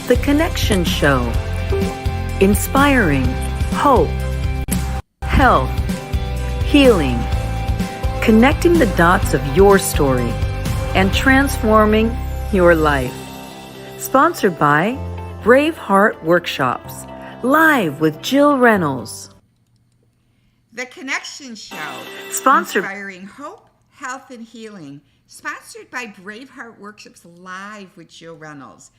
The Connection Show. Inspiring hope, health, healing, connecting the dots of your story and transforming your life. Sponsored by Braveheart Workshops, live with Jill Reynolds. The Connection Show. Sponsored Inspiring hope, health, and healing. Sponsored by Braveheart Workshops, live with Jill Reynolds.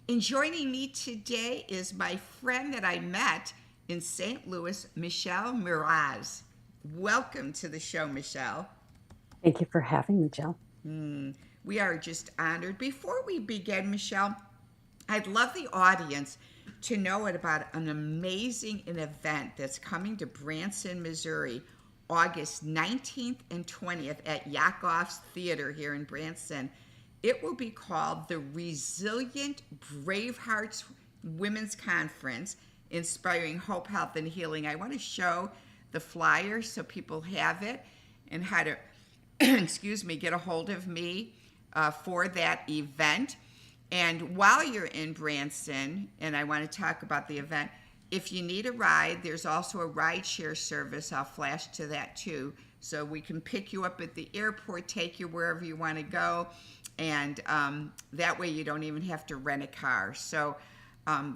And joining me today is my friend that I met in St. Louis, Michelle Mras. Welcome to the show, Michelle. Thank you for having me, Jill. We are just honored. Before we begin, Michelle, I'd love the audience to know about an amazing event that's coming to Branson, Missouri, August 19th and 20th at Yakov's Theater here in Branson. It will be called the Resilient Bravehearts Women's Conference, Inspiring Hope, Health, and Healing. I want to show the flyer so people have it and how to, get a hold of me for that event. And while you're in Branson, and I want to talk about the event, if you need a ride, there's also a ride share service. I'll flash to that too. So we can pick you up at the airport, take you wherever you want to go. And that way you don't even have to rent a car. So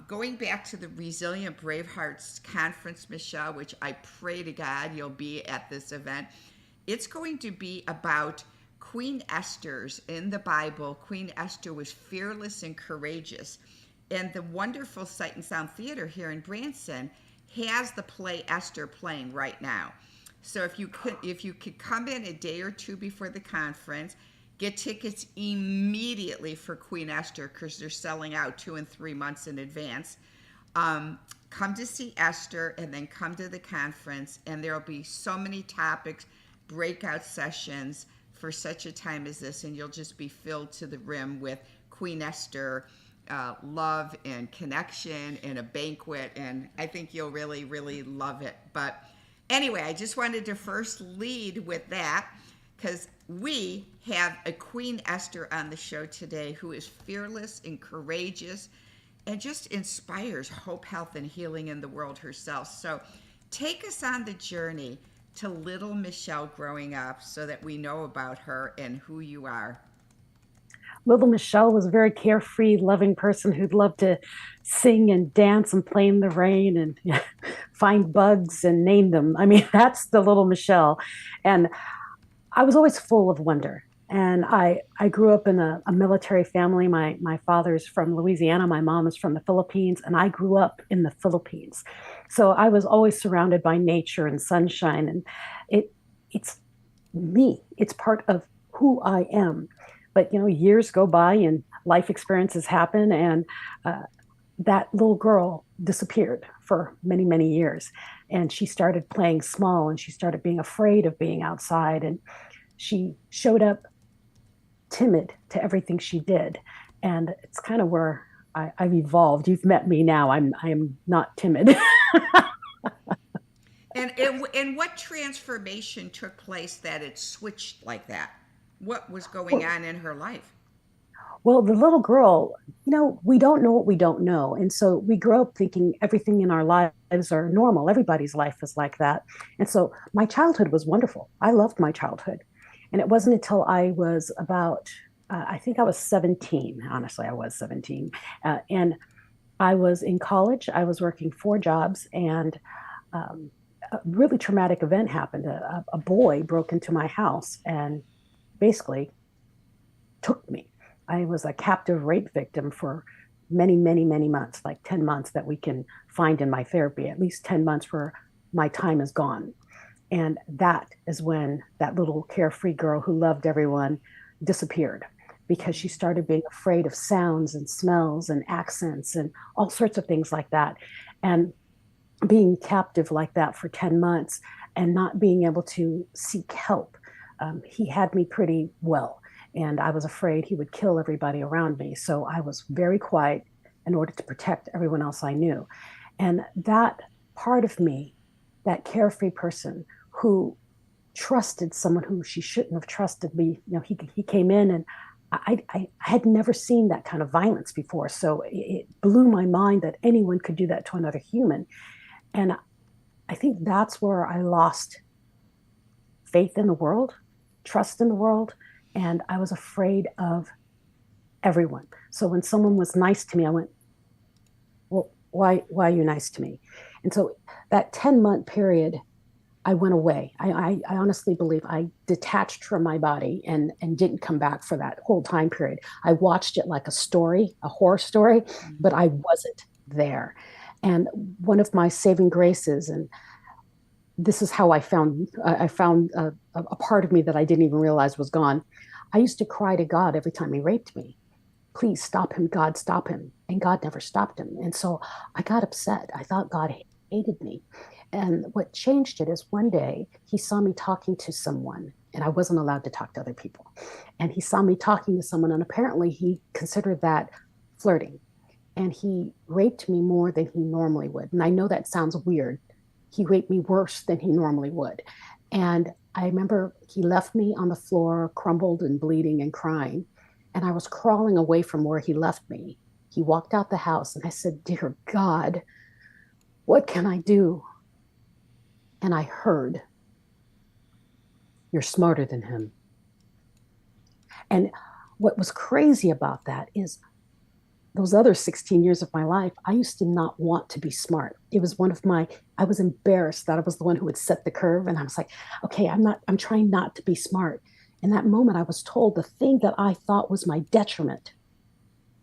going back to the Resilient Bravehearts Conference, Michelle, which I pray to God you'll be at this event, it's going to be about Queen Esther's in the Bible. Queen Esther was fearless and courageous. And the wonderful Sight and Sound Theater here in Branson has the play Esther playing right now. So if you could come in a day or two before the conference, get tickets immediately for Queen Esther because they're selling out 2 and 3 months in advance. Come to see Esther and then come to the conference, and there'll be so many topics, breakout sessions for such a time as this, and you'll just be filled to the rim with Queen Esther, love and connection and a banquet, and I think you'll really, really love it. But anyway, I just wanted to first lead with that because we have a Queen Esther on the show today who is fearless and courageous and just inspires hope, health, and healing in the world herself. So take us on the journey to little Michelle growing up so that we know about her and who you are. Little Michelle was a very carefree, loving person who'd love to sing and dance and play in the rain and find bugs and name them. I mean, that's the little Michelle. And I was always full of wonder. And I grew up in a military family. My father's from Louisiana. My mom is from the Philippines. And I grew up in the Philippines. So I was always surrounded by nature and sunshine. And it's me. It's part of who I am. But, years go by and life experiences happen. And that little girl disappeared for many, many years. And she started playing small and she started being afraid of being outside. And she showed up timid to everything she did. And it's kind of where I've evolved. You've met me now. I'm not timid. And what transformation took place that it switched like that? What was going on in her life? Well, the little girl, we don't know what we don't know. And so we grow up thinking everything in our lives are normal. Everybody's life is like that. And so my childhood was wonderful. I loved my childhood. And it wasn't until I was about, I think I was 17. Honestly, I was 17. And I was in college. I was working 4 jobs, and a really traumatic event happened. A boy broke into my house and basically took me. I was a captive rape victim for many, many, many months, like 10 months that we can find in my therapy, at least 10 months where my time is gone. And that is when that little carefree girl who loved everyone disappeared because she started being afraid of sounds and smells and accents and all sorts of things like that. And being captive like that for 10 months and not being able to seek help. He had me pretty well, and I was afraid he would kill everybody around me. So I was very quiet in order to protect everyone else I knew. And that part of me, that carefree person who trusted someone who she shouldn't have trusted me, he came in and I had never seen that kind of violence before. So it blew my mind that anyone could do that to another human. And I think that's where I lost faith in the world, trust in the world. And I was afraid of everyone. So when someone was nice to me, I went, well, why are you nice to me? And so that 10-month period, I went away. I honestly believe I detached from my body and didn't come back for that whole time period. I watched it like a story, a horror story, but I wasn't there. And one of my saving graces, and this is how I found a part of me that I didn't even realize was gone. I used to cry to God every time he raped me. Please stop him, God, stop him. And God never stopped him. And so I got upset. I thought God hated me. And what changed it is one day he saw me talking to someone, and I wasn't allowed to talk to other people. And he saw me talking to someone, and apparently he considered that flirting. And he raped me more than he normally would. And I know that sounds weird. He raped me worse than he normally would. And I remember he left me on the floor, crumbled and bleeding and crying. And I was crawling away from where he left me. He walked out the house, and I said, Dear God, what can I do? And I heard, You're smarter than him. And what was crazy about that is those other 16 years of my life, I used to not want to be smart. It was I was embarrassed that I was the one who would set the curve. And I was like, okay, I'm trying not to be smart. In that moment, I was told the thing that I thought was my detriment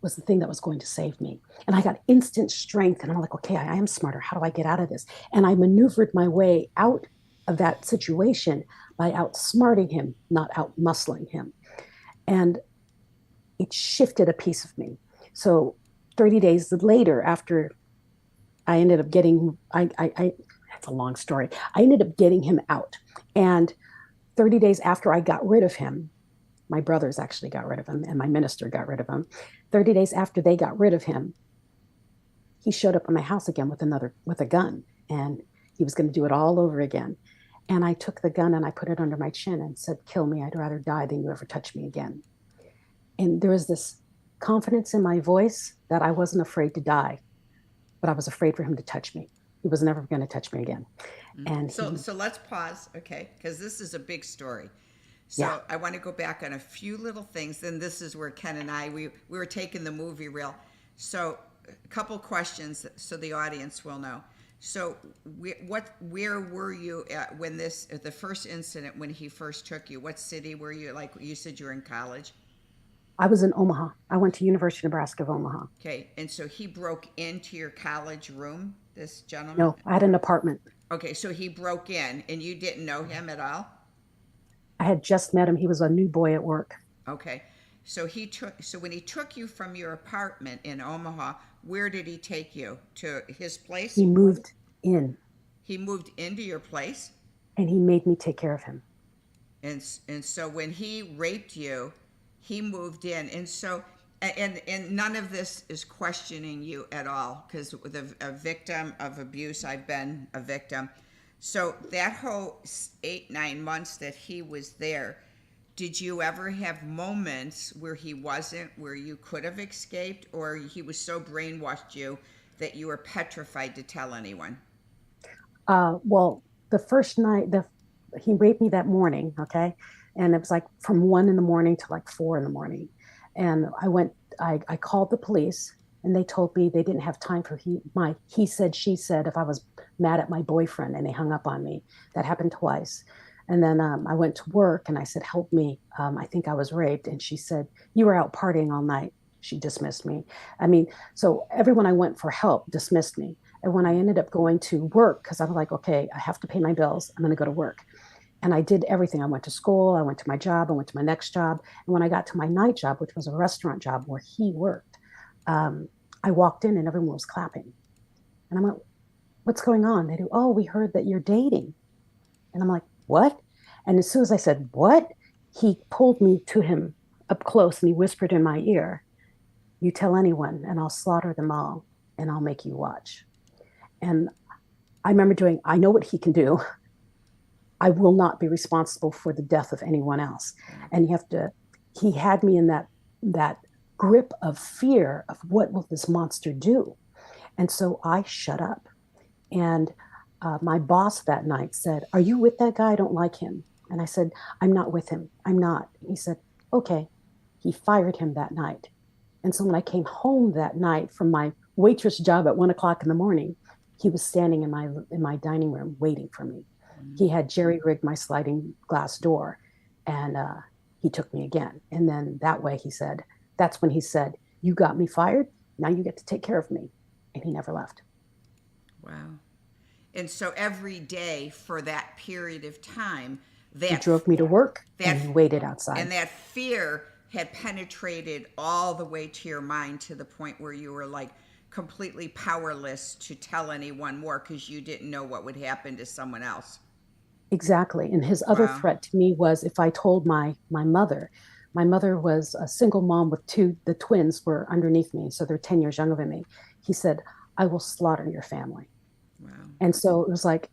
was the thing that was going to save me. And I got instant strength. And I'm like, okay, I am smarter. How do I get out of this? And I maneuvered my way out of that situation by outsmarting him, not out muscling him. And it shifted a piece of me. So 30 days later, after I ended up getting, that's a long story. I ended up getting him out. And 30 days after I got rid of him, my brothers actually got rid of him and my minister got rid of him. 30 days after they got rid of him, he showed up at my house again with a gun, and he was going to do it all over again. And I took the gun and I put it under my chin and said, kill me. I'd rather die than you ever touch me again. And there was this confidence in my voice that I wasn't afraid to die, but I was afraid for him to touch me. He was never going to touch me again. And so let's pause, okay? Because this is a big story. So yeah. I want to go back on a few little things. Then this is where Ken and I we were taking the movie reel. So a couple questions so the audience will know. So where were you at when the first incident when he first took you? What city were you? Like you said, you were in college. I was in Omaha. I went to University of Nebraska of Omaha. Okay, and so he broke into your college room. This gentleman. No, I had an apartment. Okay, so he broke in, and you didn't know him at all. I had just met him. He was a new boy at work. Okay, so when he took you from your apartment in Omaha, where did he take you? To his place? He moved in. He moved into your place? And he made me take care of him. And so when he raped you, he moved in. And so and none of this is questioning you at all, because with a victim of abuse, I've been a victim. So that whole 8-9 months that he was there, did you ever have moments where he wasn't, where you could have escaped, or he was so brainwashed you that you were petrified to tell anyone? Well, the first night, he raped me that morning, okay? And it was like from 1 a.m. to like 4 a.m. And I called the police, and they told me they didn't have time for he said, she said, if I was mad at my boyfriend, and they hung up on me. That happened twice. And then I went to work and I said, help me. I think I was raped. And she said, you were out partying all night. She dismissed me. I mean, so everyone I went for help dismissed me. And when I ended up going to work, because I'm like, okay, I have to pay my bills, I'm going to go to work. And I did everything. I went to school, I went to my job, I went to my next job. And when I got to my night job, which was a restaurant job where he worked, I walked in and everyone was clapping. And I'm like, what's going on? They do, oh, we heard that you're dating. And I'm like, what? And as soon as I said, what? He pulled me to him up close and he whispered in my ear, you tell anyone and I'll slaughter them all and I'll make you watch. And I remember I know what he can do. I will not be responsible for the death of anyone else. And he had me in that that grip of fear of what will this monster do. And so I shut up. And my boss that night said, "Are you with that guy? I don't like him." And I said, "I'm not with him. I'm not." He said, "Okay." He fired him that night. And so when I came home that night from my waitress job at 1 o'clock in the morning, he was standing in my dining room waiting for me. He had jerry rigged my sliding glass door, and he took me again. And then that way he said, that's when he said, "You got me fired. Now you get to take care of me." And he never left. Wow. And so every day for that period of time, He that drove me to work and that he waited outside. and that fear had penetrated all the way to your mind to the point where you were like completely powerless to tell anyone more because you didn't know what would happen to someone else. Exactly. And his other Wow. threat to me was if I told my mother, my mother was a single mom with two, the twins were underneath me, so they're 10 years younger than me. He said, "I will slaughter your family." Wow. And so it was like,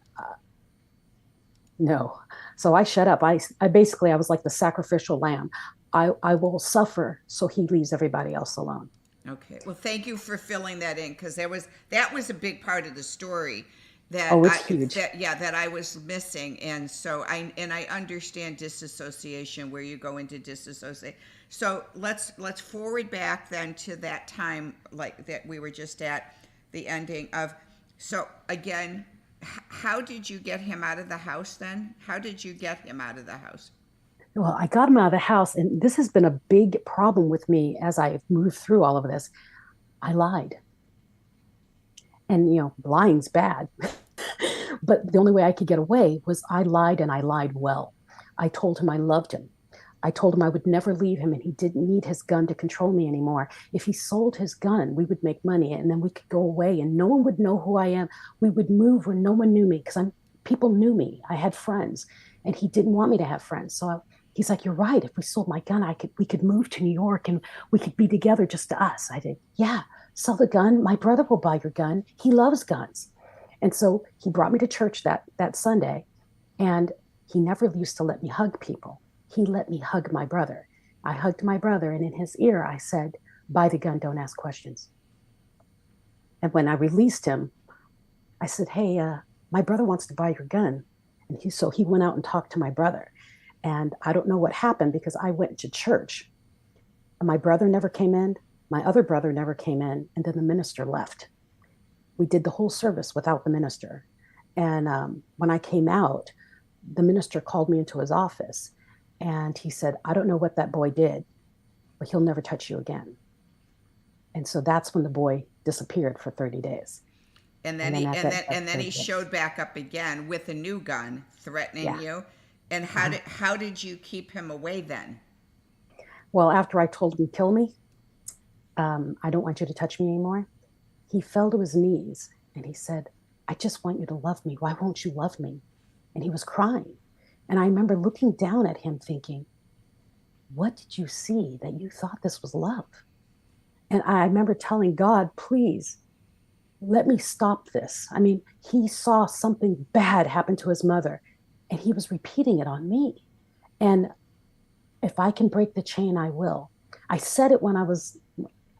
no. So I shut up. I basically, I was like the sacrificial lamb. I will suffer so he leaves everybody else alone. Okay. Well, thank you for filling that in because that was a big part of the story that Oh, it's I huge. that yeah that I was missing, and so I understand disassociation where you go into disassociate. So let's forward back then to that time like that we were just at the ending of. So again, how did you get him out of the house then? How did you get him out of the house? Well, I got him out of the house, and this has been a big problem with me as I've moved through all of this. I lied. And, lying's bad. But the only way I could get away was I lied, and I lied well. I told him I loved him. I told him I would never leave him and he didn't need his gun to control me anymore. If he sold his gun, we would make money and then we could go away and no one would know who I am. We would move where no one knew me because people knew me. I had friends and he didn't want me to have friends. So he's like, "You're right. If we sold my gun, we could move to New York and we could be together just to us." I did. "Yeah, sell the gun. My brother will buy your gun. He loves guns." And so he brought me to church that Sunday, and he never used to let me hug people. He let me hug my brother. I hugged my brother, and in his ear, I said, "Buy the gun, don't ask questions." And when I released him, I said, "Hey, my brother wants to buy your gun." And so he went out and talked to my brother. And I don't know what happened because I went to church. My brother never came in. My other brother never came in. And then the minister left. We did the whole service without the minister. And when I came out, the minister called me into his office and he said, "I don't know what that boy did, but he'll never touch you again." And so that's when the boy disappeared for 30 days. And then And then he at and that, then that and then he 30 days. showed back up again with a new gun, threatening Yeah. you. And Uh-huh. how did you keep him away then? Well, after I told him, "Kill me, I don't want you to touch me anymore," he fell to his knees and he said, "I just want you to love me. Why won't you love me?" And he was crying. And I remember looking down at him thinking, "What did you see that you thought this was love?" And I remember telling God, "Please let me stop this." I mean, he saw something bad happen to his mother and he was repeating it on me. And if I can break the chain, I will. I said it when I was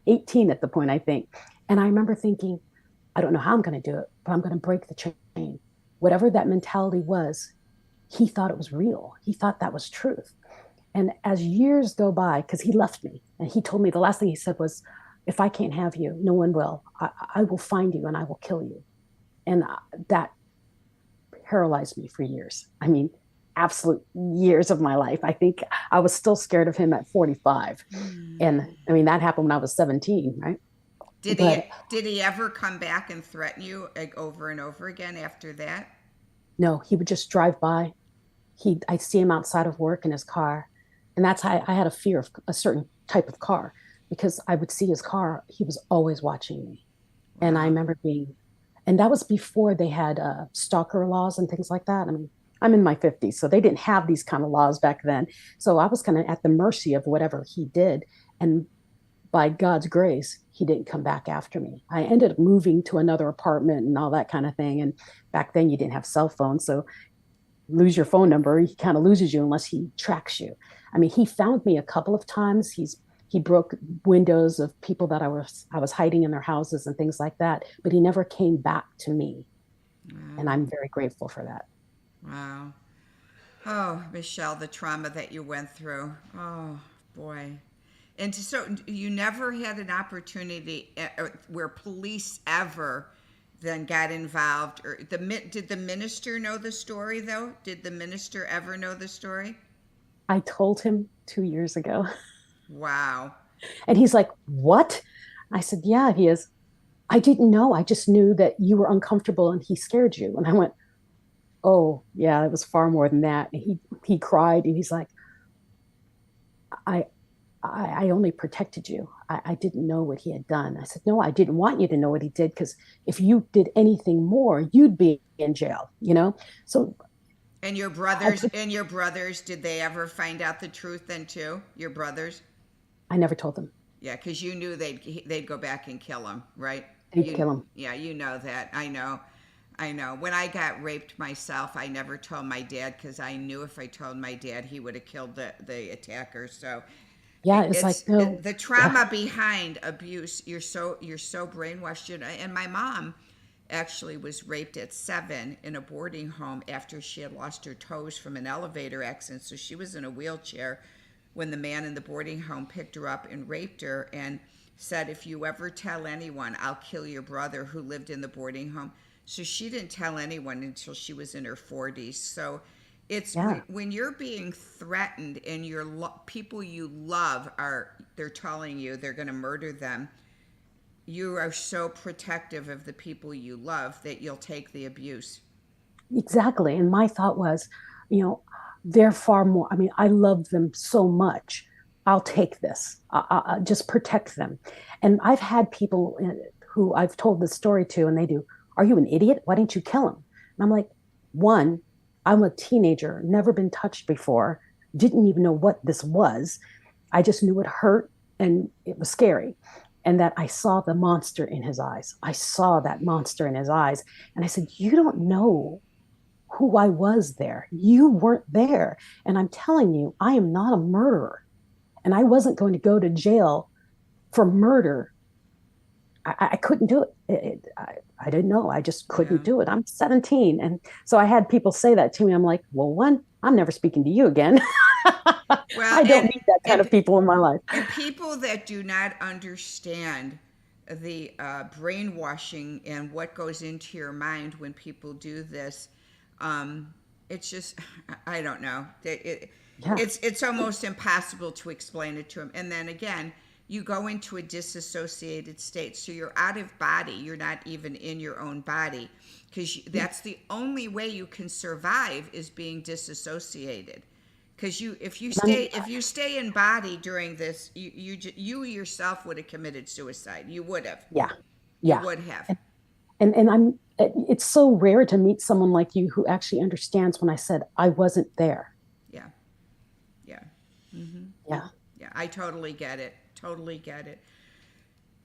18 at the point, I think. And I remember thinking, I don't know how I'm going to do it, but I'm going to break the chain. Whatever that mentality was, he thought it was real. He thought that was truth. And as years go by, because he left me and he told me the last thing he said was, "If I can't have you, no one will. I will find you and I will kill you." And that paralyzed me for years. I mean, absolute years of my life. I think I was still scared of him at 45. And I mean, that happened when I was 17, right? Did he But did he ever come back and threaten you like over and over again after that? no, he would just drive by. I'd see him outside of work in his car. And that's how I had a fear of a certain type of car because I would see his car. He was always watching me. And I Wow. remember and that was before they had stalker laws and things like that. I mean, I'm in my 50s, so they didn't have these kind of laws back then. So I was kind of at the mercy of whatever he did. And by God's grace, he didn't come back after me. I ended up moving to another apartment and all that kind of thing. And back then you didn't have cell phones. So lose your phone number, he kind of loses you unless he tracks you. I mean, he found me a couple of times. He broke windows of people that I was hiding in their houses and things like that. But he never came back to me, and Wow. I'm very grateful for that. Wow. Oh, Michelle, the trauma that you went through. Oh, boy. And so you never had an opportunity where police ever then got involved, or did the minister know the story though? Did the minister ever know the story? I told him 2 years ago, Wow. and he's like, "What?" I said, "Yeah." He is. I didn't know. I just knew that you were uncomfortable and he scared you. And I went, "Oh, yeah, it was far more than that." And he cried and he's like, "I I only protected you. I didn't know what he had done." I said, "No, I didn't want you to know what he did, because if you did anything more, you'd be in jail, you know?" So And your brothers, did they ever find out the truth then too? Your brothers? I never told them. Yeah, because you knew they'd go back and kill him, right? They'd kill him. Yeah, you know that. I know. I know. When I got raped myself, I never told my dad because I knew if I told my dad, he would have killed the attacker. So Yeah, it's like, no. the trauma behind abuse. You're so brainwashed. And my mom actually was raped at 7 in a boarding home after she had lost her toes from an elevator accident. So she was in a wheelchair when the man in the boarding home picked her up and raped her and said, "If you ever tell anyone, I'll kill your brother," who lived in the boarding home. So she didn't tell anyone until she was in her 40s. So it's Yeah, when you're being threatened and your people you love they're telling you they're going to murder them, you are so protective of the people you love that you'll take the abuse. exactly. And my thought was, you know, they're far more. I mean, I love them so much. I'll take this. Just protect them. And I've had people who I've told this story to, and they do, "Are you an idiot? Why didn't you kill him?" And I'm like, one, I'm a teenager, never been touched before, didn't even know what this was. I just knew it hurt and it was scary. And that I saw the monster in his eyes. I saw that monster in his eyes. And I said, "You don't know who I was there. You weren't there. And I'm telling you, I am not a murderer. And I wasn't going to go to jail for murder. I couldn't do I didn't know. I just Yeah. couldn't do it. I'm 17." And so I had people say that to me. I'm like, "Well, one, I'm never speaking to you again." Well, I don't need that kind and of people in my life. and people that do not understand the brainwashing and what goes into your mind when people do this, it's just I don't know. Yeah. It's almost impossible to explain it to them. And then again, you go into a disassociated state, so you're out of body. You're not even in your own body, because that's the only way you can survive is being disassociated. Because if you stay in body during this, you yourself would have committed suicide. You would have. Yeah. You Yeah. would have. And it's so rare to meet someone like you who actually understands when I said I wasn't there. Yeah. Yeah. Yeah. Yeah. I totally get it. Totally get it.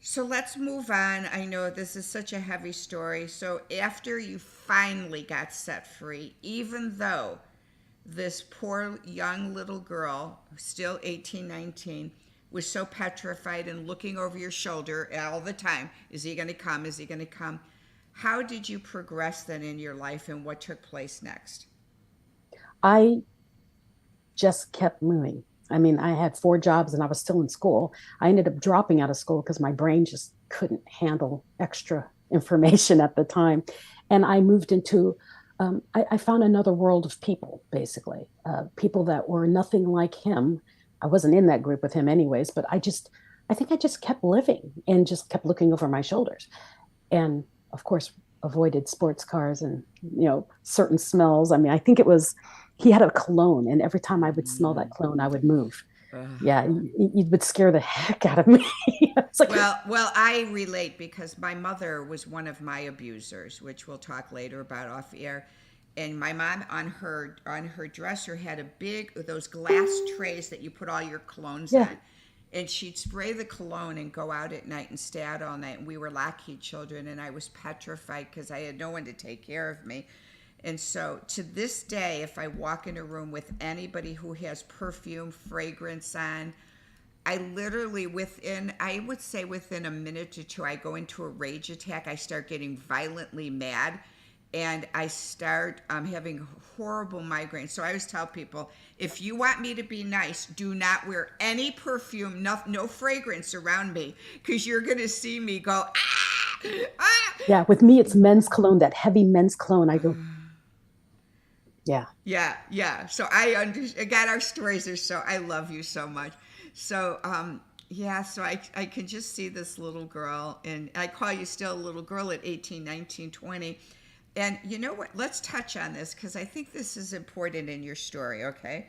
So let's move on. I know this is such a heavy story. So after you finally got set free, even though this poor young little girl, still 18, 19, was so petrified and looking over your shoulder all the time, is he going to come? Is he going to come? How did you progress then in your life, and what took place next? I just kept moving. I mean, I had 4 jobs and I was still in school. I ended up dropping out of school because my brain just couldn't handle extra information at the time. And I moved into, I found another world of people, basically, people that were nothing like him. I wasn't in that group with him, anyways, but I think I just kept living and just kept looking over my shoulders. And of course, avoided sports cars and, certain smells. I mean, I think it was, he had a cologne, and every time I would smell that cologne, I would move. Ugh. Yeah, you would scare the heck out of me. It's like, Well, I relate because my mother was one of my abusers, which we'll talk later about off air. And my mom on her dresser had a big those glass trays that you put all your colognes yeah, on. And she'd spray the cologne and go out at night and stay out all night. And we were latchkey children, and I was petrified because I had no one to take care of me. And so to this day, if I walk in a room with anybody who has perfume, fragrance on, I literally I would say within a minute or two, I go into a rage attack. I start getting violently mad, and I start having horrible migraines. So I always tell people, if you want me to be nice, do not wear any perfume, no fragrance around me, because you're going to see me go, ah, ah. Yeah, with me, it's men's cologne, that heavy men's cologne. I go, yeah. Yeah. So I understand. Again, our stories are so, I love you so much. So, yeah, so I can just see this little girl, and I call you still a little girl at 18, 19, 20. And you know what? Let's touch on this because I think this is important in your story, okay?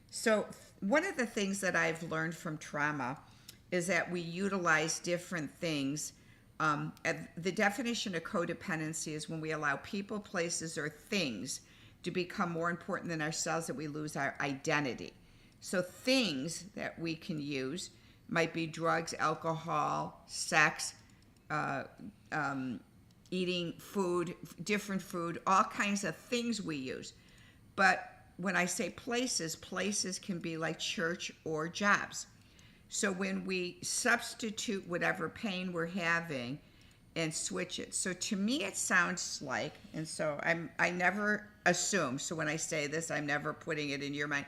So, one of the things that I've learned from trauma is that we utilize different things. The definition of codependency is when we allow people, places, or things to become more important than ourselves, that we lose our identity. So things that we can use might be drugs, alcohol, sex, eating food, different food, all kinds of things we use. But when I say places can be like church or jobs. So when we substitute whatever pain we're having and switch it. So to me it sounds like, and so I never assume, so when I say this, I'm never putting it in your mind.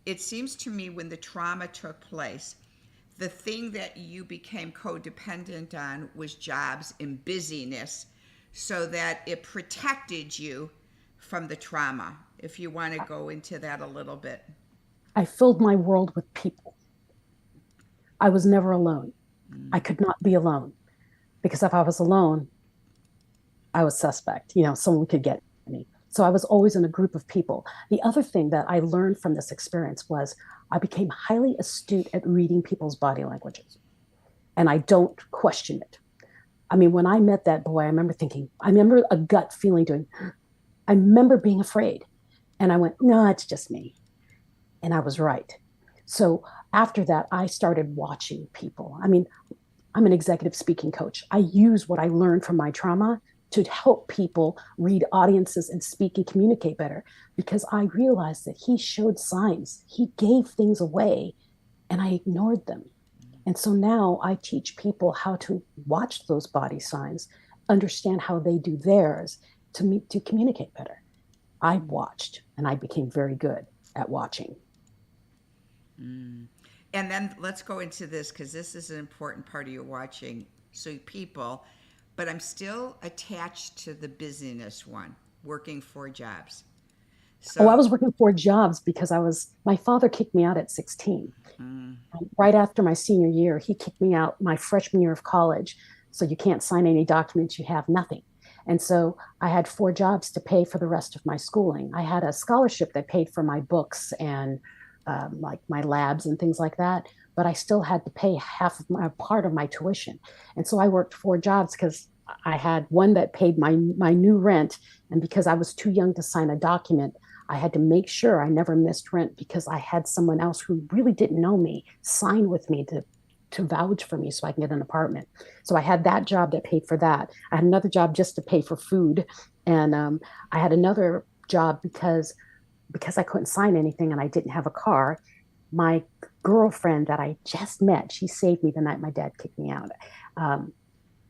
It seems to me when the trauma took place, the thing that you became codependent on was jobs and busyness, so that it protected you from the trauma. If you want to go into that a little bit. I filled my world with people. I was never alone. I could not be alone, because if I was alone, I was suspect. Someone could get me. So I was always in a group of people. The other thing that I learned from this experience was I became highly astute at reading people's body languages, and I don't question it. I mean, when I met that boy, I remember a gut feeling I remember being afraid. And I went, no, it's just me. And I was right. So after that, I started watching people. I mean, I'm an executive speaking coach. I use what I learned from my trauma to help people read audiences and speak and communicate better, because I realized that he showed signs. He gave things away and I ignored them. And so now I teach people how to watch those body signs, understand how they do theirs to communicate better. I watched and I became very good at watching. And then let's go into this, because this is an important part of your watching. So people, but I'm still attached to the busyness one, working 4 jobs. So, I was working 4 jobs because my father kicked me out at 16. Right after my senior year, he kicked me out my freshman year of college. So you can't sign any documents, you have nothing. And so I had 4 jobs to pay for the rest of my schooling. I had a scholarship that paid for my books and like my labs and things like that, but I still had to pay part of my tuition. And so I worked 4 jobs because I had one that paid my new rent. And because I was too young to sign a document, I had to make sure I never missed rent, because I had someone else who really didn't know me sign with me to vouch for me so I can get an apartment. So I had that job that paid for that. I had another job just to pay for food. And I had another job because I couldn't sign anything and I didn't have a car. My girlfriend that I just met, she saved me the night my dad kicked me out.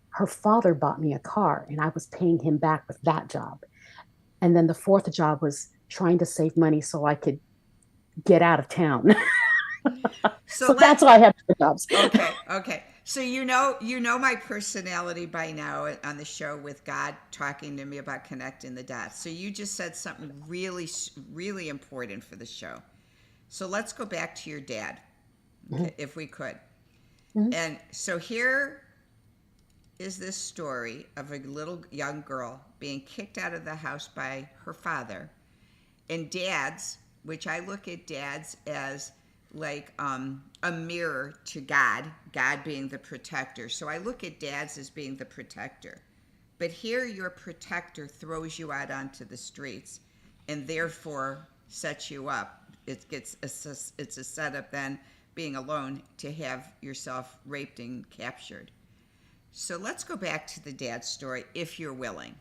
Her father bought me a car and I was paying him back with that job. And then the 4th job was trying to save money so I could get out of town. So that's why I had 4 jobs. Okay. So you know my personality by now on the show, with God talking to me about connecting the dots. So you just said something really, really important for the show. So let's go back to your dad, okay, if we could. And so here is this story of a little young girl being kicked out of the house by her father. And dads, which I look at dads as like a mirror to God being the protector. So I look at dads as being the protector. But here your protector throws you out onto the streets and therefore sets you up. It's a setup then, being alone, to have yourself raped and captured. So let's go back to the dad story, if you're willing.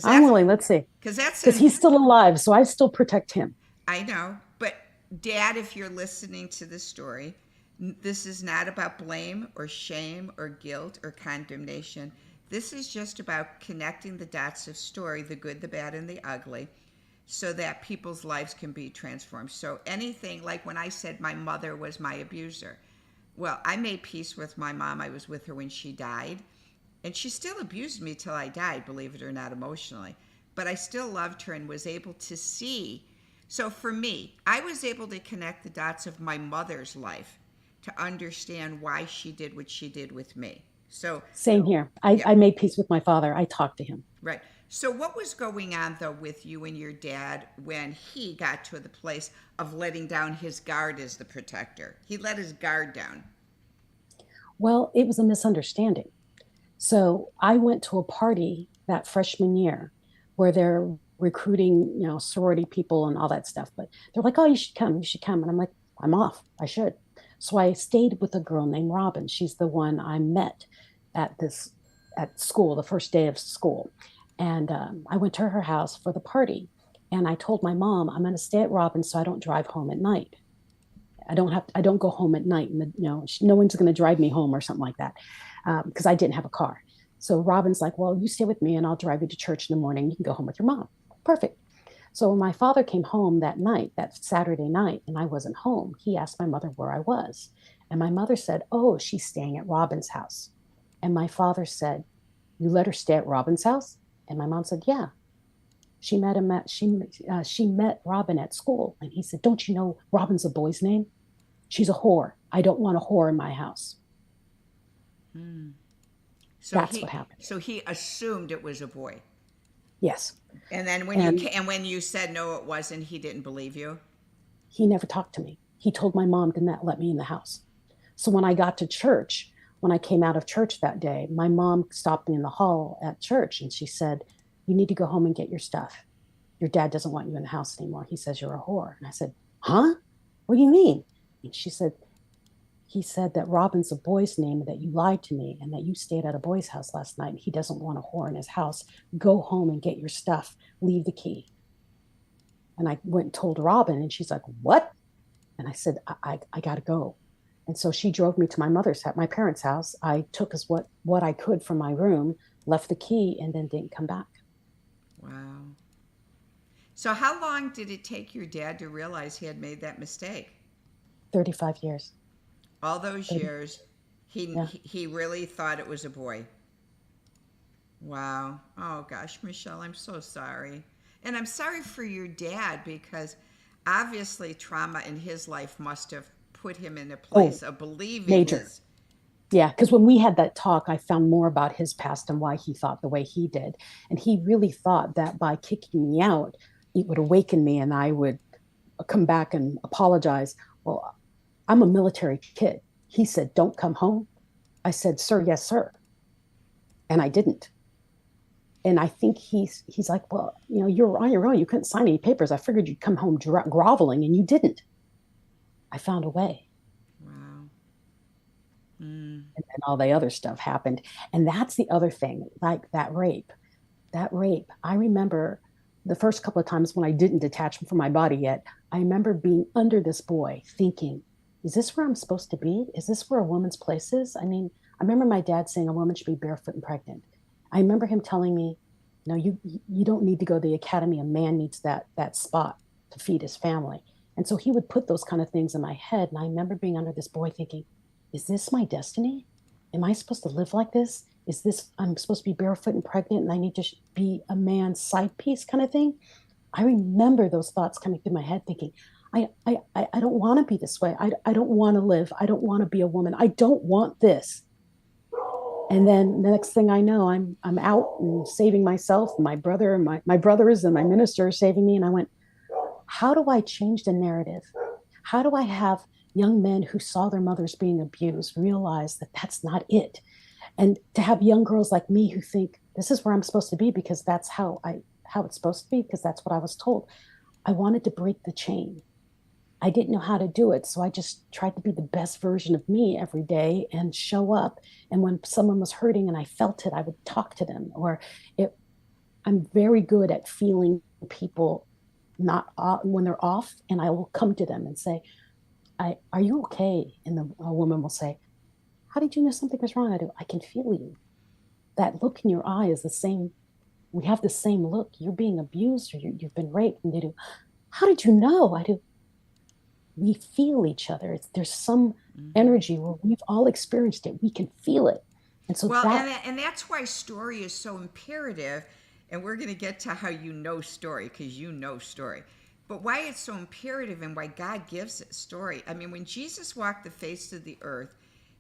I'm willing. Let's see. Because he's still alive, so I still protect him. I know. But Dad, if you're listening to this story, This is not about blame or shame or guilt or condemnation. This is just about connecting the dots of story, the good, the bad, and the ugly, so that people's lives can be transformed. So anything like when I said my mother was my abuser, well, I made peace with my mom. I was with her when she died, and she still abused me till I died, believe it or not, emotionally. But I still loved her and was able to see. So for me, I was able to connect the dots of my mother's life to understand why she did what she did with me. So, Same here. yeah, I made peace with my father. I talked to him. right. So, what was going on though with you and your dad when he got to the place of letting down his guard as the protector? He let his guard down. Well, it was a misunderstanding. So I went to a party that freshman year where they're recruiting, sorority people and all that stuff. But they're like, oh, you should come, you should come. And I'm like, I'm off. I should. So I stayed with a girl named Robin. She's the one I met at this at school, the first day of school. And I went to her house for the party. And I told my mom, I'm going to stay at Robin so I don't drive home at night. I don't go home at night. And no one's going to drive me home or something like that because I didn't have a car. So Robin's like, well, you stay with me and I'll drive you to church in the morning. You can go home with your mom. Perfect. So when my father came home that night, that Saturday night, and I wasn't home, he asked my mother where I was. And my mother said, oh, she's staying at Robin's house. And my father said, you let her stay at Robin's house? And my mom said, yeah. She met Robin at school. And he said, don't you know Robin's a boy's name? She's a whore. I don't want a whore in my house. Hmm. That's what happened. So he assumed it was a boy. Yes. And then when you said no, it wasn't, he didn't believe you. He never talked to me. He told my mom to not let me in the house. So when I got to church, when I came out of church that day, my mom stopped me in the hall at church and she said, you need to go home and get your stuff. Your dad doesn't want you in the house anymore. He says you're a whore. And I said, huh? What do you mean? And she said, he said that Robin's a boy's name, that you lied to me and that you stayed at a boy's house last night. He doesn't want a whore in his house. Go home and get your stuff. Leave the key. And I went and told Robin and she's like, what? And I said, I got to go. And so she drove me to my parents' house. I took as what I could from my room, left the key, and then didn't come back. Wow. So how long did it take your dad to realize he had made that mistake? 35 years. All those 30. years, Yeah. he really thought it was a boy. Wow. Oh gosh, Michelle, I'm so sorry. And I'm sorry for your dad because obviously trauma in his life must have put him in a place of believing Major. Yeah, because when we had that talk, I found more about his past and why he thought the way he did. And he really thought that by kicking me out, it would awaken me and I would come back and apologize. Well, I'm a military kid. He said, don't come home. I said, sir, yes, sir. And I didn't. And I think he's like, well, you're on your own. You couldn't sign any papers. I figured you'd come home groveling, and you didn't. I found a way. Wow. Mm. And then all the other stuff happened. And that's the other thing, like that rape. That rape, I remember the first couple of times when I didn't detach from my body yet, I remember being under this boy thinking, is this where I'm supposed to be? Is this where a woman's place is? I mean, I remember my dad saying a woman should be barefoot and pregnant. I remember him telling me, no, you don't need to go to the academy. A man needs that spot to feed his family. And so he would put those kind of things in my head. And I remember being under this boy thinking, is this my destiny? Am I supposed to live like this? Is this, I'm supposed to be barefoot and pregnant and I need to be a man's side piece kind of thing? I remember those thoughts coming through my head thinking, I don't want to be this way. I don't want to live. I don't want to be a woman. I don't want this. And then the next thing I know, I'm out and saving myself, my brother, my brothers and my minister are saving me. And I went, how do I change the narrative? How do I have young men who saw their mothers being abused realize that that's not it? And to have young girls like me who think this is where I'm supposed to be because that's how it's supposed to be, because that's what I was told. I wanted to break the chain. I didn't know how to do it. So I just tried to be the best version of me every day and show up. And when someone was hurting and I felt it, I would talk to them. I'm very good at feeling people not when they're off, and I will come to them and say, are you okay? And a woman will say, how did you know something was wrong? I do, I can feel you. That look in your eye is the same. We have the same look. You're being abused or you've been raped. And they do, how did you know? I do, we feel each other. There's some Mm-hmm. energy where we've all experienced it. We can feel it. And so Well, that, and that's why story is so imperative. And we're going to get to how you know story because you know story. But why it's so imperative and why God gives it story. I mean, when Jesus walked the face of the earth,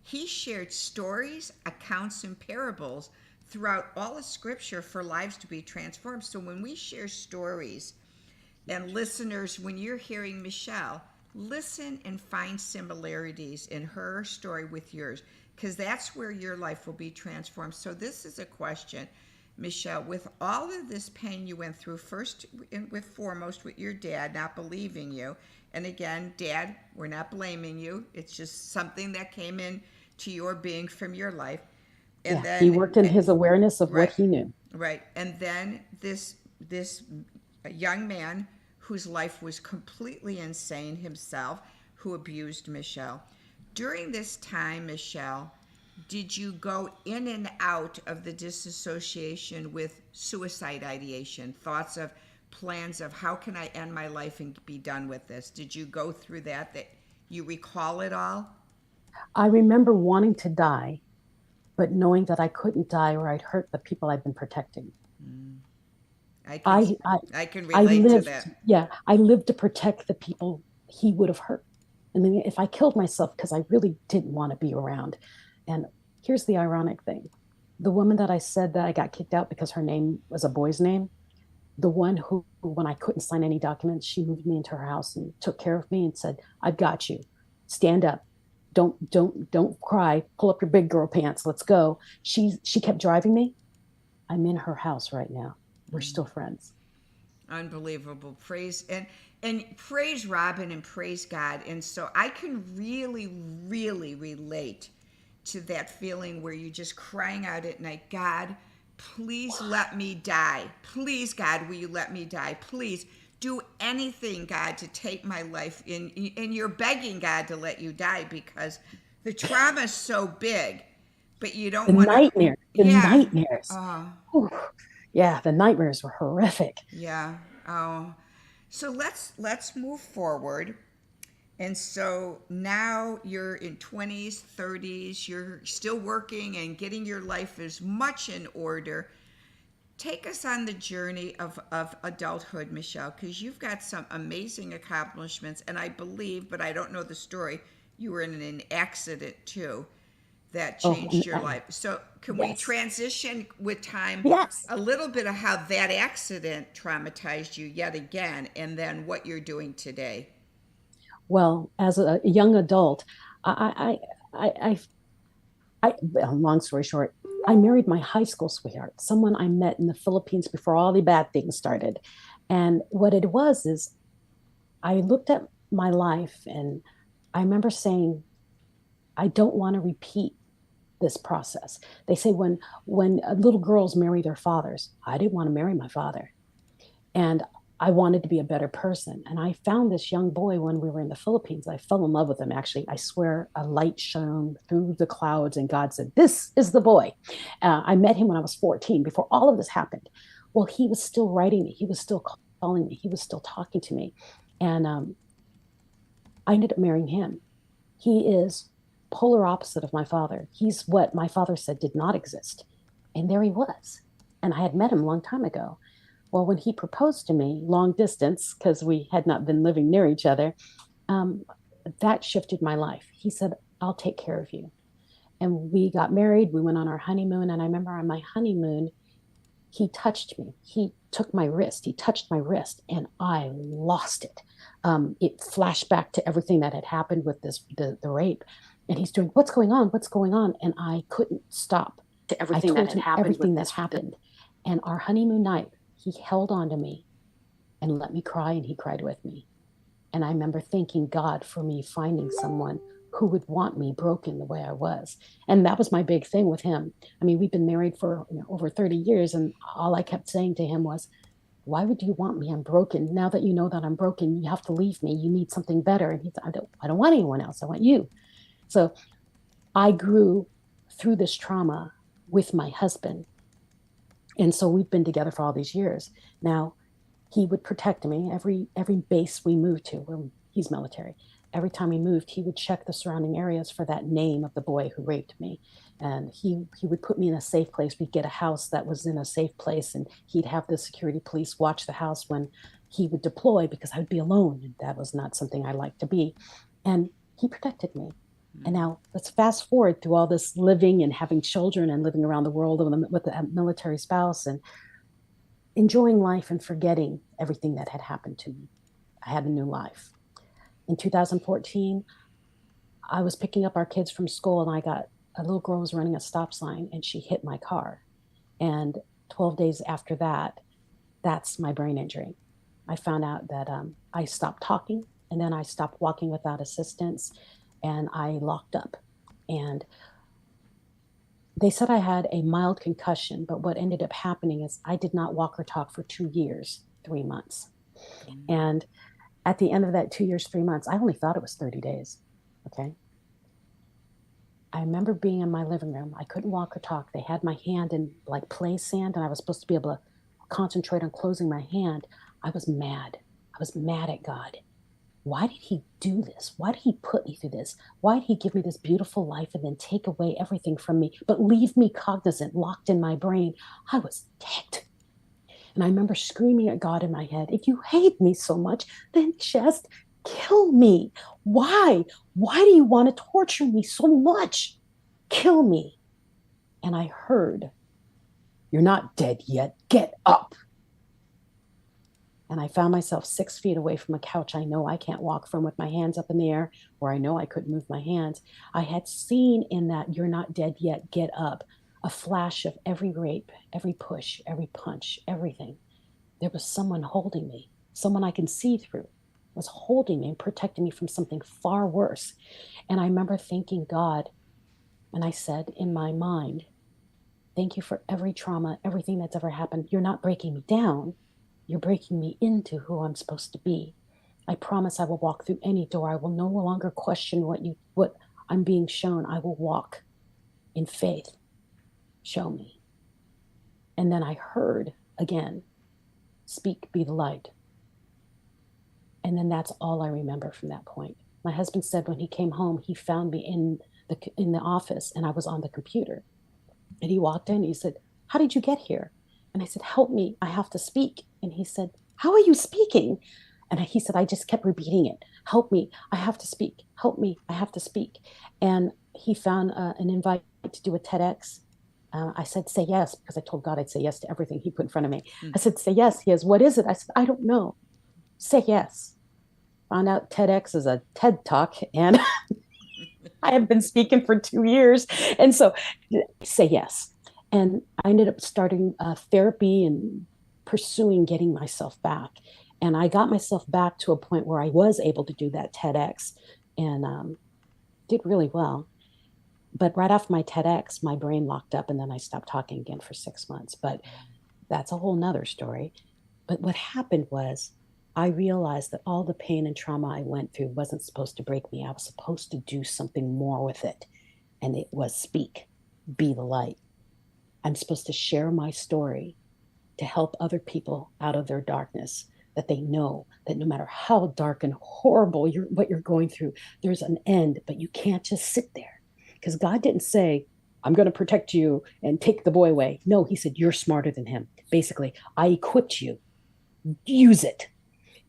he shared stories, accounts, and parables throughout all of Scripture for lives to be transformed. So when we share stories, and listeners, when you're hearing Michelle, listen and find similarities in her story with yours, because that's where your life will be transformed. So, this is a question, Michelle, with all of this pain you went through, first with foremost with your dad not believing you. And again, Dad, we're not blaming you. It's just something that came in to your being from your life. And yeah, he then, worked in his awareness of what right, he knew. right. And then this young man whose life was completely insane himself, who abused Michelle. During this time, Michelle, did you go in and out of the disassociation with suicide ideation, thoughts of plans of how can I end my life and be done with this? Did you go through that you recall it all? I remember wanting to die, but knowing that I couldn't die or I'd hurt the people I've been protecting. I can I, I, I can I relate to lived, that. yeah, I lived to protect the people he would have hurt. And then if I killed myself because I really didn't want to be around. And here's the ironic thing. The woman that I said that I got kicked out because her name was a boy's name, the one who, when I couldn't sign any documents, she moved me into her house and took care of me and said, I've got you. Stand up. Don't cry. Pull up your big girl pants. Let's go. She kept driving me. I'm in her house right now. We're still friends. Unbelievable. And praise Robin and praise God. And so I can really, really relate to that feeling where you're just crying out at night, God, please let me die. Please, God, will you let me die? Please do anything, God, to take my life. And you're begging God to let you die because the trauma is so big, but you The don't want to. nightmare, the Yeah. nightmares. Oh, Whew. Yeah, the nightmares were horrific. yeah. Oh. So let's move forward. And so now you're in 20s, 30s, you're still working and getting your life as much in order. Take us on the journey of adulthood, Michelle, because you've got some amazing accomplishments. And I believe, but I don't know the story, you were in an accident too that Oh, changed your life. So, can we yes, transition with time yes. a little bit of how that accident traumatized you yet again, and then what you're doing today? Well, as a young adult, I, I, I, well, long story short, I married my high school sweetheart, someone I met in the Philippines before all the bad things started. And what it was is I looked at my life and I remember saying, I don't want to repeat this process. They say when little girls marry their fathers, I didn't want to marry my father. And I wanted to be a better person. And I found this young boy when we were in the Philippines. I fell in love with him, actually. I swear a light shone through the clouds, and God said, this is the boy. I met him when I was 14, before all of this happened. Well, he was still writing me, he was still calling me, he was still talking to me. And I ended up marrying him. He is polar opposite of my father. He's what my father said did not exist. And there he was. And I had met him a long time ago. Well, when he proposed to me, long distance, because we had not been living near each other, um, that shifted my life. He said, I'll take care of you. And we got married. We went on our honeymoon. And I remember on my honeymoon, he touched me. He took my wrist. He touched my wrist, and I lost it. It flashed back to everything that had happened with the rape. And he's doing, what's going on? What's going on? And I couldn't stop. To I everything that told had him happened with everything that this. happened. And our honeymoon night, he held on to me and let me cry, and he cried with me. And I remember thanking God for me finding someone who would want me broken the way I was. And that was my big thing with him. I mean, we've been married for over 30 years, and all I kept saying to him was, Why would you want me? I'm broken. Now that you know that I'm broken, you have to leave me. You need something better. And he said, I don't want anyone else. I want you. So I grew through this trauma with my husband. And so we've been together for all these years. Now, he would protect me every base we moved to. Well, he's military. Every time we moved, he would check the surrounding areas for that name of the boy who raped me, and he would put me in a safe place. We'd get a house that was in a safe place, and he'd have the security police watch the house when he would deploy, because I would be alone, and that was not something I liked to be. And he protected me. And now let's fast forward through all this living and having children and living around the world with a military spouse and enjoying life and forgetting everything that had happened to me. I had a new life. In 2014, I was picking up our kids from school, and a little girl was running a stop sign, and she hit my car. And 12 days after that, that's my brain injury. I found out that I stopped talking, and then I stopped walking without assistance, and I locked up. And they said I had a mild concussion, but what ended up happening is I did not walk or talk for 2 years, 3 months. And at the end of that 2 years, 3 months, I only thought it was 30 days. Okay. I remember being in my living room. I couldn't walk or talk. They had my hand in like play sand, and I was supposed to be able to concentrate on closing my hand. I was mad. I was mad at God. Why did he do this? Why did he put me through this? Why did he give me this beautiful life and then take away everything from me, but leave me cognizant, locked in my brain? I was ticked. And I remember screaming at God in my head, if you hate me so much, then just kill me. Why? Why do you want to torture me so much? Kill me. And I heard, you're not dead yet. Get up. And I found myself 6 feet away from a couch I know I can't walk from, with my hands up in the air, where I know I couldn't move my hands. I had seen in that "you're not dead yet, get up" a flash of every rape, every push, every punch, everything. There was someone holding me, someone I can see through, was holding me and protecting me from something far worse. And I remember thanking God, and I said in my mind, thank you for every trauma, everything that's ever happened. You're not breaking me down. You're breaking me into who I'm supposed to be. I promise I will walk through any door. I will no longer question what I'm being shown. I will walk in faith. Show me. And then I heard again, speak, be the light. And then that's all I remember from that point. My husband said when he came home, he found me in the office, and I was on the computer. And he walked in, and he said, how did you get here? And I said, help me, I have to speak. And he said, how are you speaking? And he said, I just kept repeating it. Help me, I have to speak. Help me, I have to speak. And he found an invite to do a TEDx. I said, say yes, because I told God I'd say yes to everything he put in front of me. I said, say yes. He goes, what is it? I said, I don't know. Say yes. Found out TEDx is a TED Talk, and I have been speaking for 2 years. And so say yes. And I ended up starting therapy and pursuing getting myself back. And I got myself back to a point where I was able to do that TEDx, and did really well. But right after my TEDx, my brain locked up, and then I stopped talking again for 6 months. But that's a whole nother story. But what happened was I realized that all the pain and trauma I went through wasn't supposed to break me. I was supposed to do something more with it. And it was speak, be the light. I'm supposed to share my story to help other people out of their darkness, that they know that no matter how dark and horrible what you're going through, there's an end, but you can't just sit there. Because God didn't say, I'm going to protect you and take the boy away. No, he said, you're smarter than him. Basically, I equipped you. Use it.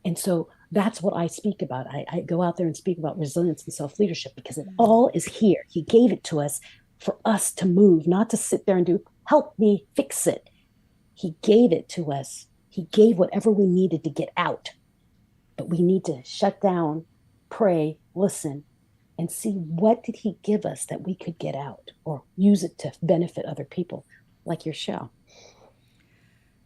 And so that's what I speak about. I go out there and speak about resilience and self-leadership, because it all is here. He gave it to us for us to move, not to sit there and do, help me fix it. He gave it to us. He gave whatever we needed to get out. But we need to shut down, pray, listen, and see what did he give us that we could get out or use it to benefit other people, like your show.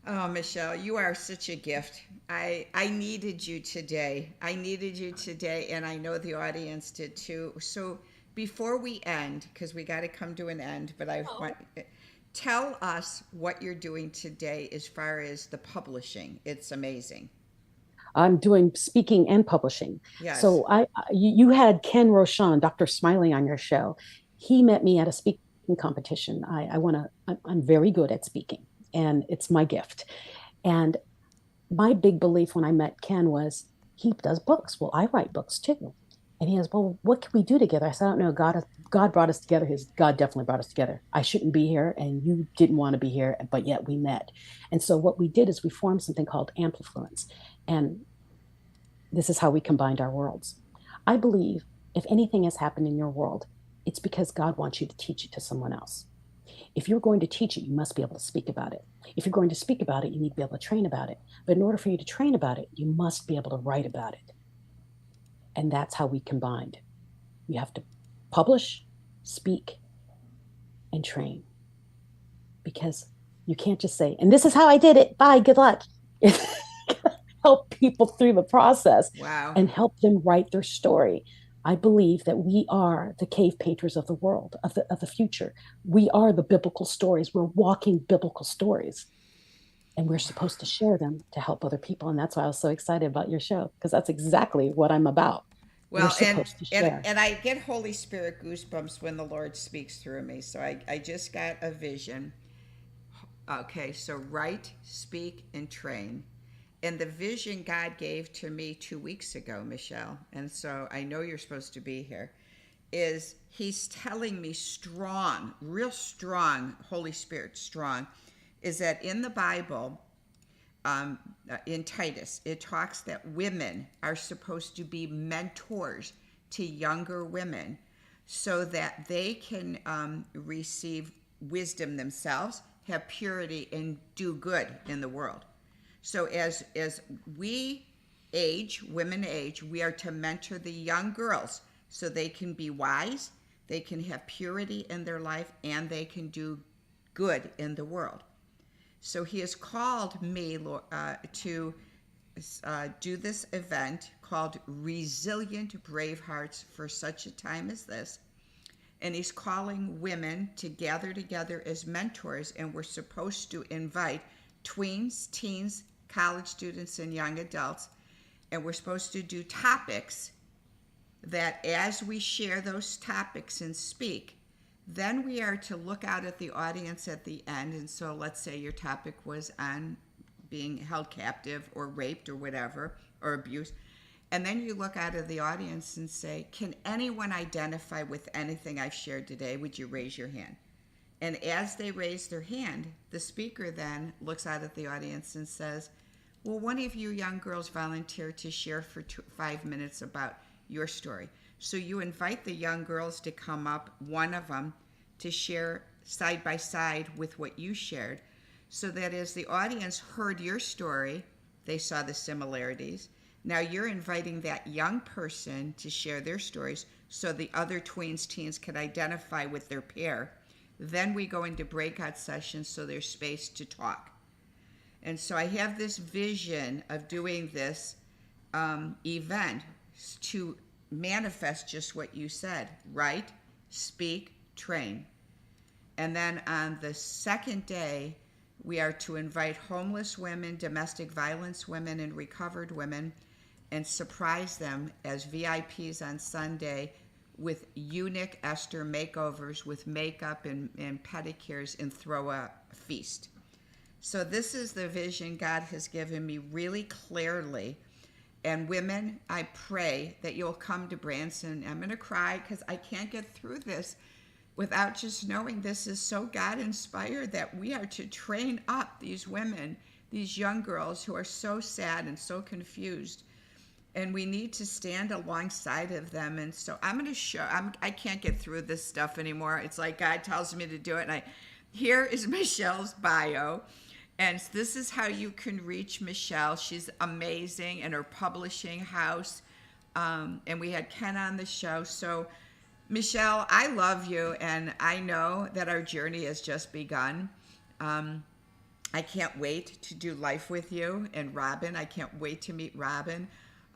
Oh, Michelle, you are such a gift. I needed you today. I needed you today, and I know the audience did too. So before we end, because we got to come to an end, but I want, Tell us what you're doing today as far as the publishing. It's amazing. I'm doing speaking and publishing. Yes. So you had Ken Roshan, Dr. Smiley, on your show. He met me at a speaking competition. I want to. I'm very good at speaking, and it's my gift. And my big belief when I met Ken was he does books. Well, I write books too. And he goes, well, what can we do together? I said, I don't know. God brought us together. God definitely brought us together. I shouldn't be here, and you didn't want to be here, but yet we met. And so what we did is we formed something called Amplifluence, and this is how we combined our worlds. I believe if anything has happened in your world, it's because God wants you to teach it to someone else. If you're going to teach it, you must be able to speak about it. If you're going to speak about it, you need to be able to train about it. But in order for you to train about it, you must be able to write about it. And that's how we combined. You have to publish, speak, and train. Because you can't just say, and this is how I did it. Bye, good luck. Help people through the process Wow. and help them write their story. I believe that we are the cave painters of the world, of the future. We are the biblical stories. We're walking biblical stories. And we're supposed to share them to help other people. And that's why I was so excited about your show, because that's exactly what I'm about. We're Well, and supposed to and share. and I get Holy Spirit goosebumps when the Lord speaks through me. So I just got a vision. Okay, so write, speak, and train. And the vision God gave to me 2 weeks ago, Michelle, and so I know you're supposed to be here, is He's telling me strong, real strong, Holy Spirit strong, is that in the Bible, in Titus, it talks that women are supposed to be mentors to younger women so that they can receive wisdom themselves, have purity, and do good in the world. So as we age, women age, we are to mentor the young girls so they can be wise, they can have purity in their life, and they can do good in the world. So He has called me to do this event called Resilient Brave Hearts for such a time as this. And He's calling women to gather together as mentors, and we're supposed to invite tweens, teens, college students, and young adults. And we're supposed to do topics that as we share those topics and speak, then we are to look out at the audience at the end. And so let's say your topic was on being held captive or raped or whatever, or abused. And then you look out of the audience and say, can anyone identify with anything I've shared today? Would you raise your hand? And as they raise their hand, the speaker then looks out at the audience and says, well, one of you young girls volunteered to share for 5 minutes about your story. So you invite the young girls to come up, one of them, to share side by side with what you shared, so that as the audience heard your story, they saw the similarities. Now you're inviting that young person to share their stories so the other tweens, teens can identify with their peer. Then we go into breakout sessions so there's space to talk. And so I have this vision of doing this event to manifest just what you said: write, speak, train. And then on the second day, we are to invite homeless women, domestic violence women, and recovered women, and surprise them as VIPs on Sunday with eunuch Esther makeovers with makeup and pedicures, and throw a feast. So this is the vision God has given me really clearly. And women, I pray that you'll come to Branson. I'm going to cry because I can't get through this without just knowing this is so God inspired, that we are to train up these women, these young girls who are so sad and so confused. And we need to stand alongside of them. And so I'm going to show, I can't get through this stuff anymore. It's like God tells me to do it. And here is Michelle's bio. And this is how you can reach Michelle. She's amazing in her publishing house. And we had Ken on the show. So Michelle, I love you. And I know that our journey has just begun. I can't wait to do life with you and Robin. I can't wait to meet Robin.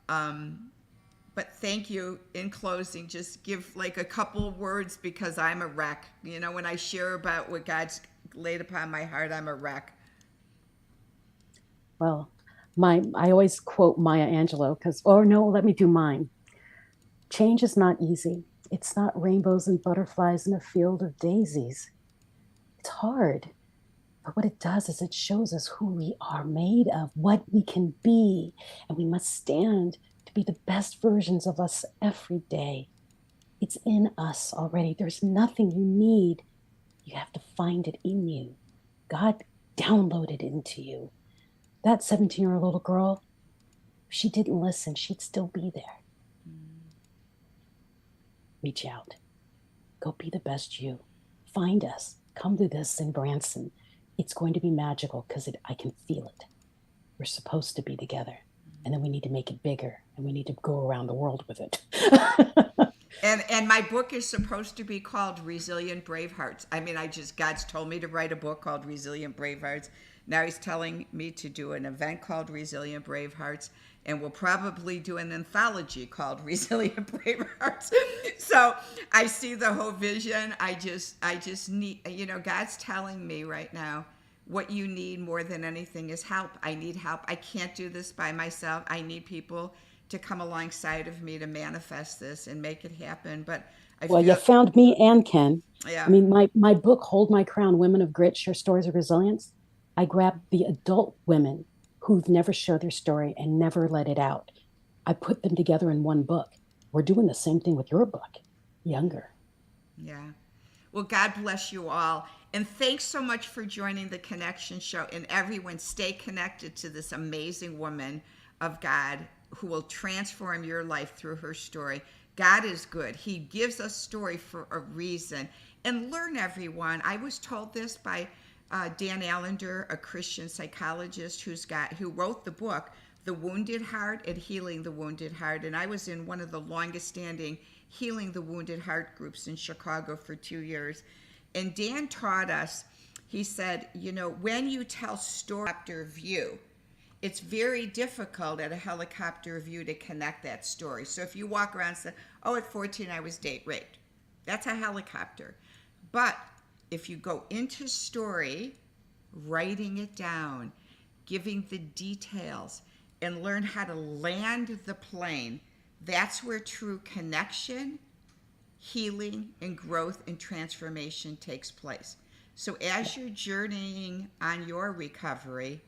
But thank you. In closing, just give like a couple words, because I'm a wreck. You know, when I share about what God's laid upon my heart, I'm a wreck. Well, I always quote Maya Angelou because, or no, let me do mine. Change is not easy. It's not rainbows and butterflies in a field of daisies. It's hard. But what it does is it shows us who we are made of, what we can be. And we must stand to be the best versions of us every day. It's in us already. There's nothing you need. You have to find it in you. God downloaded it into you. That 17-year-old little girl, if she didn't listen, she'd still be there. Reach out. Go be the best you. Find us. Come to this in Branson. It's going to be magical because I can feel it. We're supposed to be together. And then we need to make it bigger. And we need to go around the world with it. And my book is supposed to be called Resilient Bravehearts. I mean, God's told me to write a book called Resilient Bravehearts. Now he's telling me to do an event called Resilient Bravehearts, and we'll probably do an anthology called Resilient Bravehearts. So I see the whole vision. I just need, God's telling me right now, what you need more than anything is help. I need help. I can't do this by myself. I need people to come alongside of me to manifest this and make it happen. But you found me and Ken. Yeah. I mean, my book, Hold My Crown, Women of Grit, Share Stories of Resilience. I grabbed the adult women who've never shared their story and never let it out. I put them together in one book. We're doing the same thing with your book, Younger. Yeah. Well, God bless you all. And thanks so much for joining the Connection Show. And everyone, stay connected to this amazing woman of God who will transform your life through her story. God is good. He gives us story for a reason. And learn, everyone. I was told this by Dan Allender, a Christian psychologist who wrote the book, The Wounded Heart and Healing the Wounded Heart. And I was in one of the longest standing Healing the Wounded Heart groups in Chicago for 2 years. And Dan taught us, he said, when you tell story helicopter view, it's very difficult at a helicopter view to connect that story. So if you walk around and say, at 14 I was raped, that's a helicopter. But if you go into story, writing it down, giving the details, and learn how to land the plane, that's where true connection, healing, and growth and transformation takes place. So as you're journeying on your recovery,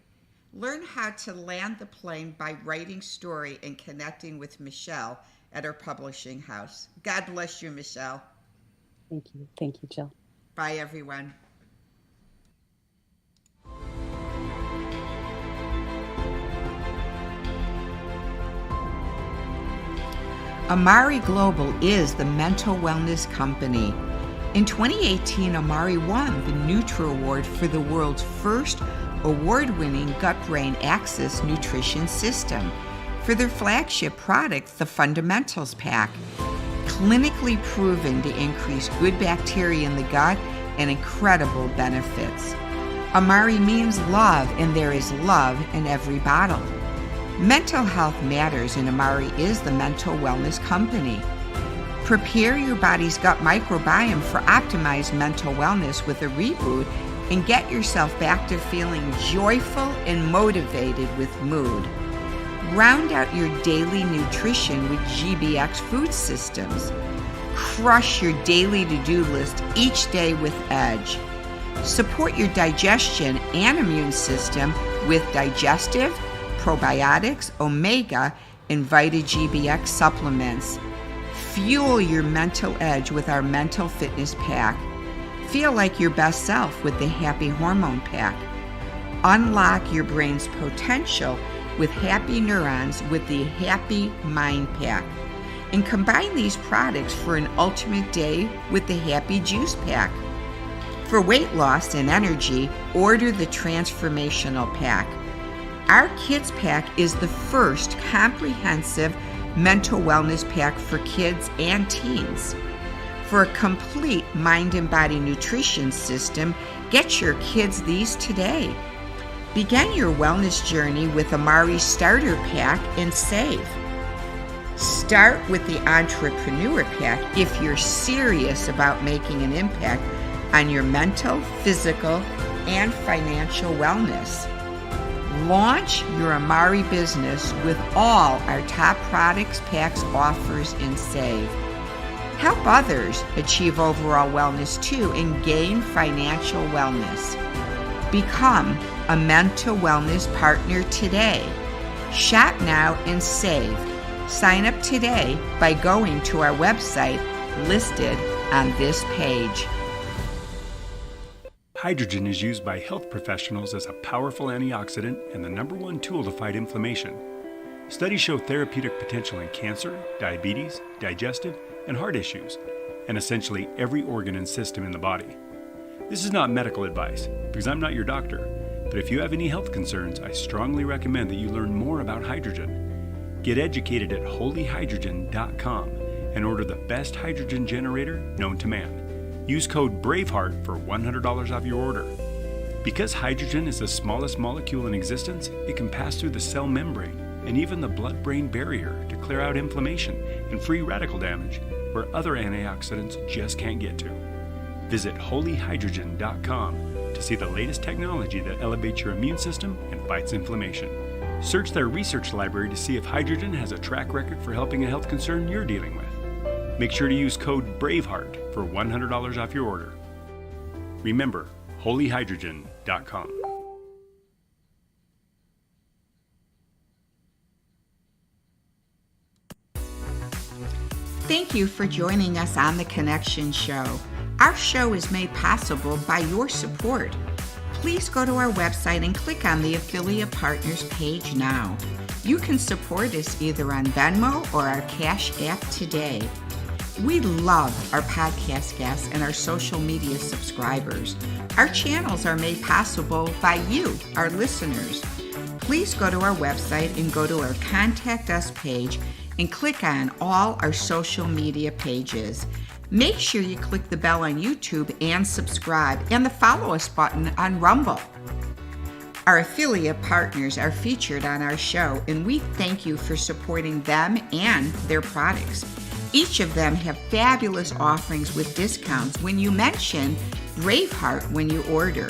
learn how to land the plane by writing story and connecting with Michelle at her publishing house. God bless you, Michelle. Thank you. Thank you, Jill. Bye, everyone. Amari Global is the mental wellness company. In 2018, Amari won the Nutra Award for the world's first award-winning gut-brain axis nutrition system for their flagship product, the Fundamentals Pack, clinically proven to increase good bacteria in the gut and incredible benefits. Amari means love, and there is love in every bottle. Mental health matters, and Amari is the mental wellness company. Prepare your body's gut microbiome for optimized mental wellness with a reboot and get yourself back to feeling joyful and motivated with mood. Round out your daily nutrition with GBX food systems. Crush your daily to-do list each day with Edge. Support your digestion and immune system with digestive, probiotics, omega, and Vita GBX supplements. Fuel your mental edge with our Mental Fitness Pack. Feel like your best self with the Happy Hormone Pack. Unlock your brain's potential with happy neurons with the Happy Mind Pack. And combine these products for an ultimate day with the Happy Juice Pack. For weight loss and energy, order the Transformational Pack. Our Kids Pack is the first comprehensive mental wellness pack for kids and teens. For a complete mind and body nutrition system, get your kids these today. Begin your wellness journey with Amari's Starter Pack and save. Start with the Entrepreneur Pack if you're serious about making an impact on your mental, physical, and financial wellness. Launch your Amari business with all our top products, packs, offers, and save. Help others achieve overall wellness too and gain financial wellness. Become a mental wellness partner today. Shop now and save. Sign up today by going to our website listed on this page. Hydrogen is used by health professionals as a powerful antioxidant and the #1 tool to fight inflammation. Studies show therapeutic potential in cancer, diabetes, digestive, and heart issues, and essentially every organ and system in the body. This is not medical advice, because I'm not your doctor, but if you have any health concerns, I strongly recommend that you learn more about hydrogen. Get educated at holyhydrogen.com and order the best hydrogen generator known to man. Use code BRAVEHEART for $100 off your order. Because hydrogen is the smallest molecule in existence, it can pass through the cell membrane and even the blood-brain barrier to clear out inflammation and free radical damage where other antioxidants just can't get to. Visit holyhydrogen.com to see the latest technology that elevates your immune system and fights inflammation. Search their research library to see if hydrogen has a track record for helping a health concern you're dealing with. Make sure to use code BRAVEHEART for $100 off your order. Remember, holyhydrogen.com. Thank you for joining us on The Connection Show. Our show is made possible by your support. Please go to our website and click on the Affiliate Partners page now. You can support us either on Venmo or our Cash App today. We love our podcast guests and our social media subscribers. Our channels are made possible by you, our listeners. Please go to our website and go to our Contact Us page and click on all our social media pages. Make sure you click the bell on YouTube and subscribe and the follow us button on Rumble. Our affiliate partners are featured on our show, and we thank you for supporting them and their products. Each of them have fabulous offerings with discounts when you mention Braveheart when you order.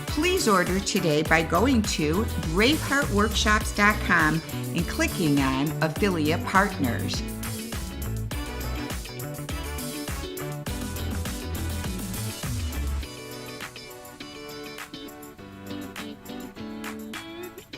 Please order today by going to braveheartworkshops.com and clicking on Affiliate Partners.